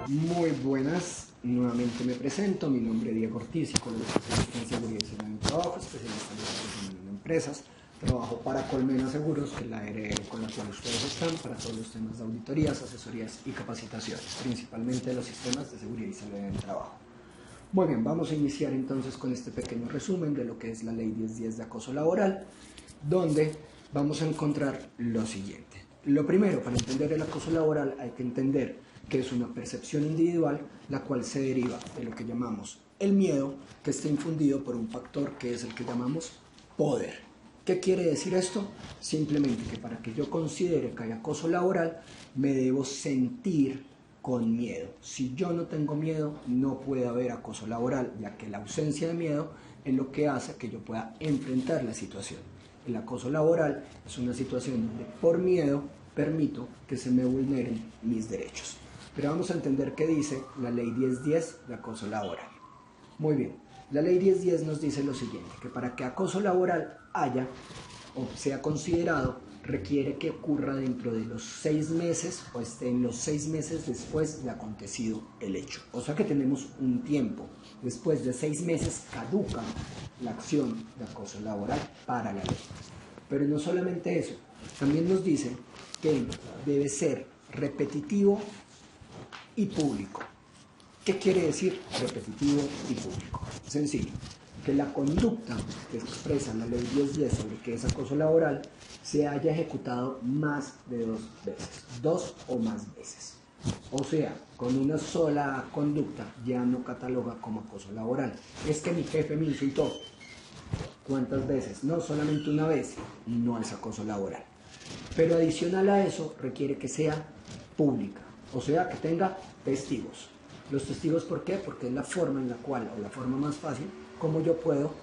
Muy buenas, nuevamente me presento, mi nombre es Diego Ortiz, psicólogo especialista en seguridad y salud en el trabajo, especialista en desarrollo en empresas, trabajo para Colmena Seguros, que es la ARL con la cual ustedes están, para todos los temas de auditorías, asesorías y capacitaciones, principalmente de los sistemas de seguridad y salud en el trabajo. Muy bien, vamos a iniciar entonces con este pequeño resumen de lo que es la Ley 1010 de acoso laboral, donde vamos a encontrar lo siguiente. Lo primero, para entender el acoso laboral hay que entender que es una percepción individual, la cual se deriva de lo que llamamos el miedo, que está infundido por un factor que es el que llamamos poder. ¿Qué quiere decir esto? Simplemente que para que yo considere que hay acoso laboral, me debo sentir con miedo. Si yo no tengo miedo, no puede haber acoso laboral, ya que la ausencia de miedo es lo que hace que yo pueda enfrentar la situación. El acoso laboral es una situación donde por miedo permito que se me vulneren mis derechos. Pero vamos a entender qué dice la Ley 1010 de acoso laboral. Muy bien, la Ley 1010 nos dice lo siguiente, que para que acoso laboral haya o sea considerado, requiere que ocurra dentro de los 6 meses o esté en los 6 meses después de acontecido el hecho. O sea que tenemos un tiempo. Después de 6 meses caduca la acción de acoso laboral para la ley. Pero no solamente eso, también nos dice que debe ser repetitivo y público. ¿Qué quiere decir repetitivo y público? Sencillo, que la conducta que expresa la Ley 1010 sobre qué es acoso laboral se haya ejecutado más de 2 veces, 2 o más veces. O sea, con una sola conducta ya no cataloga como acoso laboral. Es que mi jefe me insultó. ¿Cuántas veces? No, solamente una vez, no es acoso laboral. Pero adicional a eso requiere que sea pública, o sea, que tenga testigos. Los testigos, ¿por qué? Porque es la forma en la cual, o la forma más fácil, como yo puedo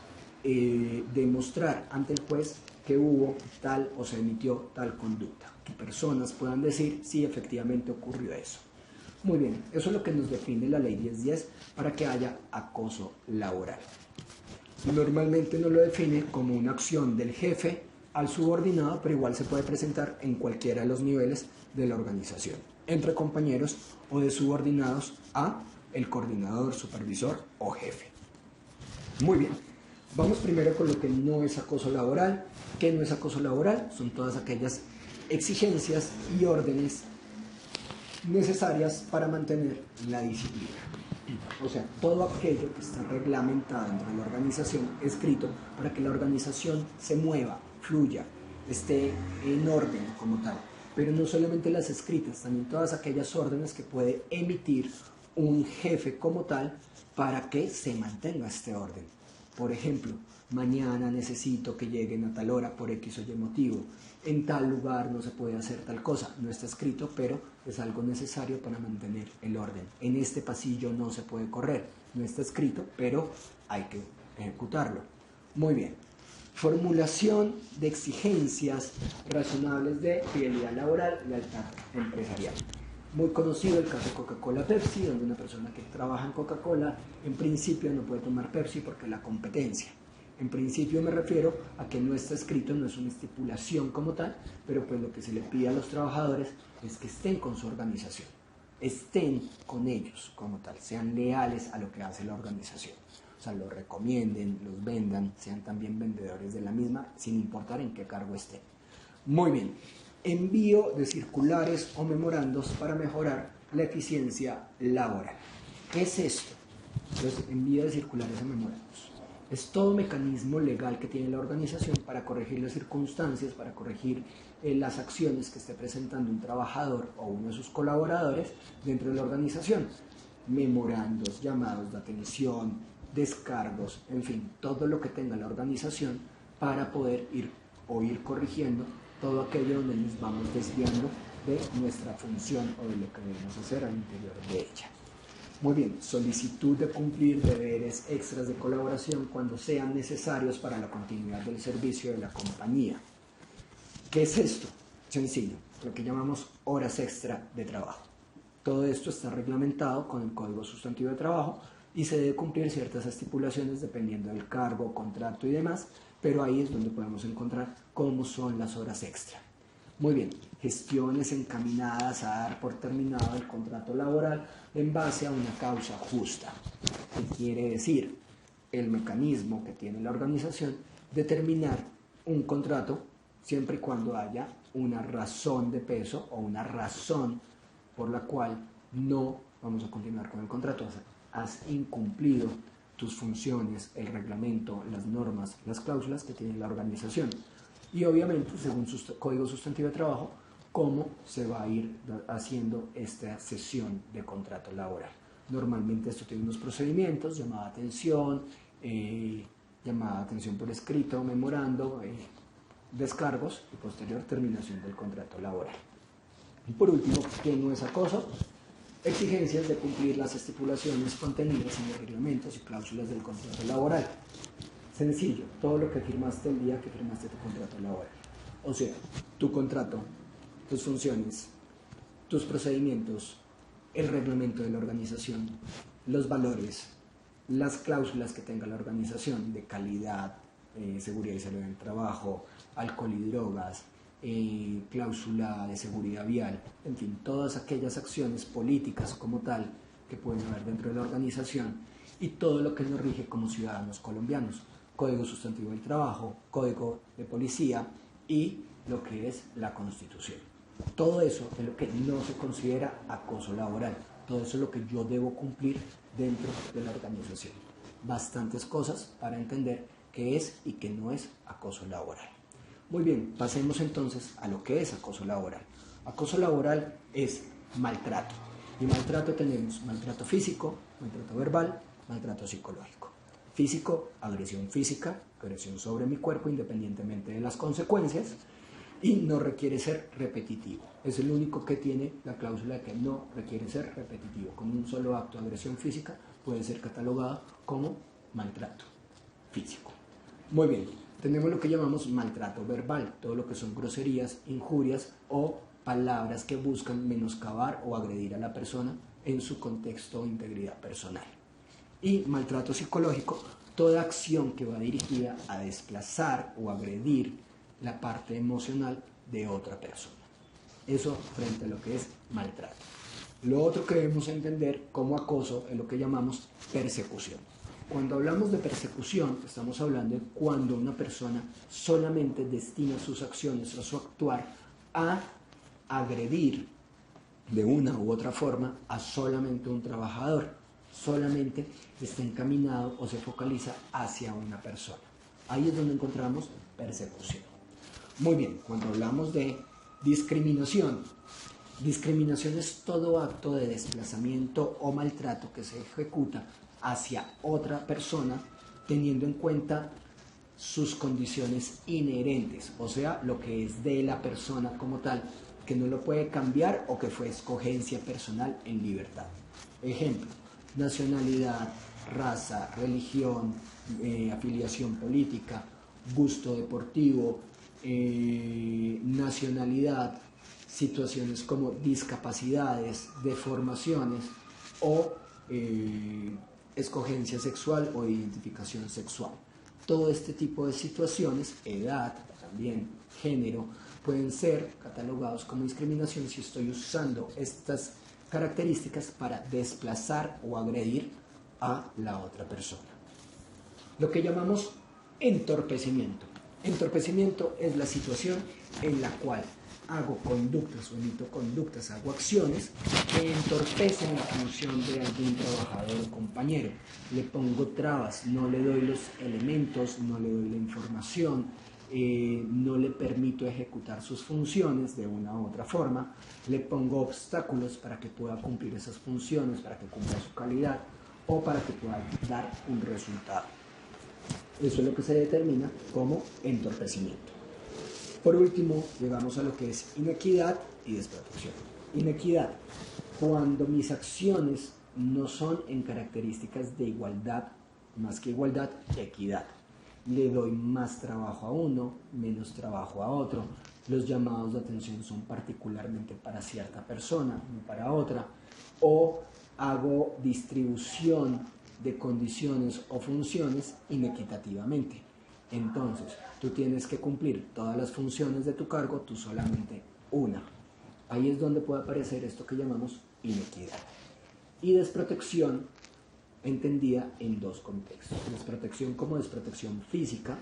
demostrar ante el juez que hubo tal o se emitió tal conducta. Que personas puedan decir si efectivamente ocurrió eso. Muy bien, eso es lo que nos define la Ley 1010 para que haya acoso laboral. Normalmente no lo define como una acción del jefe al subordinado, pero igual se puede presentar en cualquiera de los niveles de la organización, entre compañeros o de subordinados a el coordinador, supervisor o jefe. Muy bien, vamos primero con lo que no es acoso laboral. ¿Qué no es acoso laboral? Son todas aquellas exigencias y órdenes necesarias para mantener la disciplina. O sea, todo aquello que está reglamentado dentro de la organización, escrito para que la organización se mueva, fluya, esté en orden como tal. Pero no solamente las escritas, también todas aquellas órdenes que puede emitir un jefe como tal para que se mantenga este orden. Por ejemplo, mañana necesito que lleguen a tal hora por X o Y motivo. En tal lugar no se puede hacer tal cosa. No está escrito, pero es algo necesario para mantener el orden. En este pasillo no se puede correr. No está escrito, pero hay que ejecutarlo. Muy bien. Formulación de exigencias razonables de fidelidad laboral y lealtad empresarial. Muy conocido el caso Coca-Cola-Pepsi, donde una persona que trabaja en Coca-Cola en principio no puede tomar Pepsi porque es la competencia. En principio me refiero a que no está escrito, no es una estipulación como tal, pero pues lo que se le pide a los trabajadores es que estén con su organización, estén con ellos como tal, sean leales a lo que hace la organización. O sea, lo recomienden, los vendan, sean también vendedores de la misma, sin importar en qué cargo estén. Muy bien. Envío de circulares o memorandos para mejorar la eficiencia laboral. ¿Qué es esto? Entonces, envío de circulares o memorandos. Es todo mecanismo legal que tiene la organización para corregir las circunstancias, para corregir las acciones que esté presentando un trabajador o uno de sus colaboradores dentro de la organización. Memorandos, llamados de atención, descargos, en fin, todo lo que tenga la organización para poder ir corrigiendo todo aquello donde nos vamos desviando de nuestra función o de lo que debemos hacer al interior de ella. Muy bien, solicitud de cumplir deberes extras de colaboración cuando sean necesarios para la continuidad del servicio de la compañía. ¿Qué es esto? Sencillo, lo que llamamos horas extra de trabajo. Todo esto está reglamentado con el Código Sustantivo de Trabajo y se debe cumplir ciertas estipulaciones dependiendo del cargo, contrato y demás, pero ahí es donde podemos encontrar cómo son las horas extra. Muy bien, gestiones encaminadas a dar por terminado el contrato laboral en base a una causa justa. ¿Qué quiere decir? El mecanismo que tiene la organización determinar un contrato siempre y cuando haya una razón de peso o una razón por la cual no vamos a continuar con el contrato. Has incumplido tus funciones, el reglamento, las normas, las cláusulas que tiene la organización. Y obviamente, según su Código Sustantivo de Trabajo, cómo se va a ir haciendo esta cesión de contrato laboral. Normalmente esto tiene unos procedimientos, llamada atención por escrito, memorando, descargos y posterior terminación del contrato laboral. Y por último, ¿qué no es acoso? Exigencias de cumplir las estipulaciones contenidas en los reglamentos y cláusulas del contrato laboral. Sencillo, todo lo que firmaste el día que firmaste tu contrato laboral. O sea, tu contrato, tus funciones, tus procedimientos, el reglamento de la organización, los valores, las cláusulas que tenga la organización de calidad, seguridad y salud en el trabajo, alcohol y drogas, cláusula de seguridad vial, en fin, todas aquellas acciones políticas como tal que pueden haber dentro de la organización y todo lo que nos rige como ciudadanos colombianos, Código Sustantivo del Trabajo, Código de Policía y lo que es la Constitución. Todo eso es lo que no se considera acoso laboral, todo eso es lo que yo debo cumplir dentro de la organización. Bastantes cosas para entender qué es y qué no es acoso laboral. Muy bien, pasemos entonces a lo que es acoso laboral. Acoso laboral es maltrato. Y maltrato tenemos maltrato físico, maltrato verbal, maltrato psicológico. Físico, agresión física, agresión sobre mi cuerpo independientemente de las consecuencias y no requiere ser repetitivo. Es el único que tiene la cláusula que no requiere ser repetitivo. Con un solo acto de agresión física puede ser catalogado como maltrato físico. Muy bien, tenemos lo que llamamos maltrato verbal, todo lo que son groserías, injurias o palabras que buscan menoscabar o agredir a la persona en su contexto o integridad personal. Y maltrato psicológico, toda acción que va dirigida a desplazar o agredir la parte emocional de otra persona. Eso frente a lo que es maltrato. Lo otro que debemos entender como acoso es lo que llamamos persecución. Cuando hablamos de persecución, estamos hablando de cuando una persona solamente destina sus acciones o su actuar a agredir de una u otra forma a solamente un trabajador, solamente está encaminado o se focaliza hacia una persona. Ahí es donde encontramos persecución. Muy bien, cuando hablamos de discriminación, discriminación es todo acto de desplazamiento o maltrato que se ejecuta hacia otra persona teniendo en cuenta sus condiciones inherentes, o sea, lo que es de la persona como tal, que no lo puede cambiar o que fue escogencia personal en libertad. Ejemplo, nacionalidad, raza, religión, afiliación política, gusto deportivo, nacionalidad, situaciones como discapacidades, deformaciones o escogencia sexual o identificación sexual. Todo este tipo de situaciones, edad, también género, pueden ser catalogados como discriminación si estoy usando estas características para desplazar o agredir a la otra persona. Lo que llamamos entorpecimiento. Entorpecimiento es la situación en la cual hago conductas o emito conductas, hago acciones que entorpecen la función de algún trabajador o compañero. Le pongo trabas, no le doy los elementos, no le doy la información, no le permito ejecutar sus funciones de una u otra forma, le pongo obstáculos para que pueda cumplir esas funciones, para que cumpla su calidad o para que pueda dar un resultado. Eso es lo que se determina como entorpecimiento. Por último, llegamos a lo que es inequidad y desprotección. Inequidad, cuando mis acciones no son en características de igualdad, más que igualdad, equidad. Le doy más trabajo a uno, menos trabajo a otro. Los llamados de atención son particularmente para cierta persona, no para otra. O hago distribución de condiciones o funciones inequitativamente. Entonces, tú tienes que cumplir todas las funciones de tu cargo, tú solamente una. Ahí es donde puede aparecer esto que llamamos inequidad. Y desprotección entendida en dos contextos. Desprotección como desprotección física,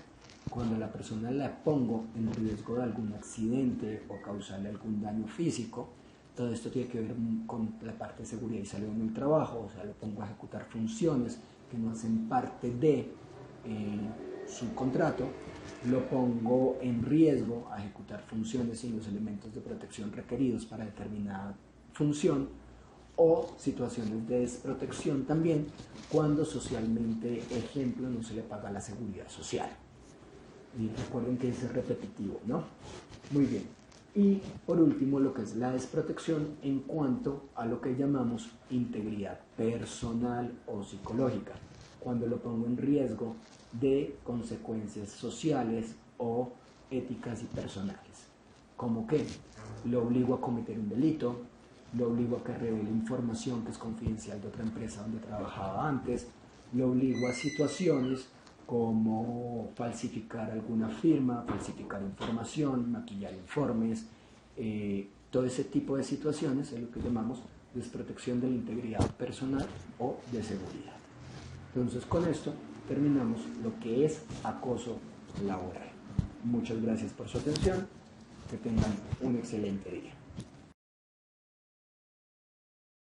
cuando a la persona la pongo en riesgo de algún accidente o causarle algún daño físico. Todo esto tiene que ver con la parte de seguridad y salud en el trabajo, o sea, lo pongo a ejecutar funciones que no hacen parte de su contrato, lo pongo en riesgo a ejecutar funciones sin los elementos de protección requeridos para determinada función, o situaciones de desprotección también cuando socialmente, ejemplo, no se le paga la seguridad social. Y recuerden que es repetitivo, ¿no? Muy bien. Y por último, lo que es la desprotección en cuanto a lo que llamamos integridad personal o psicológica, cuando lo pongo en riesgo de consecuencias sociales o éticas y personales. ¿Cómo qué? Lo obligo a cometer un delito, lo obligo a que revele información que es confidencial de otra empresa donde trabajaba antes, lo obligo a situaciones como falsificar alguna firma, falsificar información, maquillar informes, todo ese tipo de situaciones es lo que llamamos desprotección de la integridad personal o de seguridad. Entonces, con esto terminamos lo que es acoso laboral. Muchas gracias por su atención, que tengan un excelente día.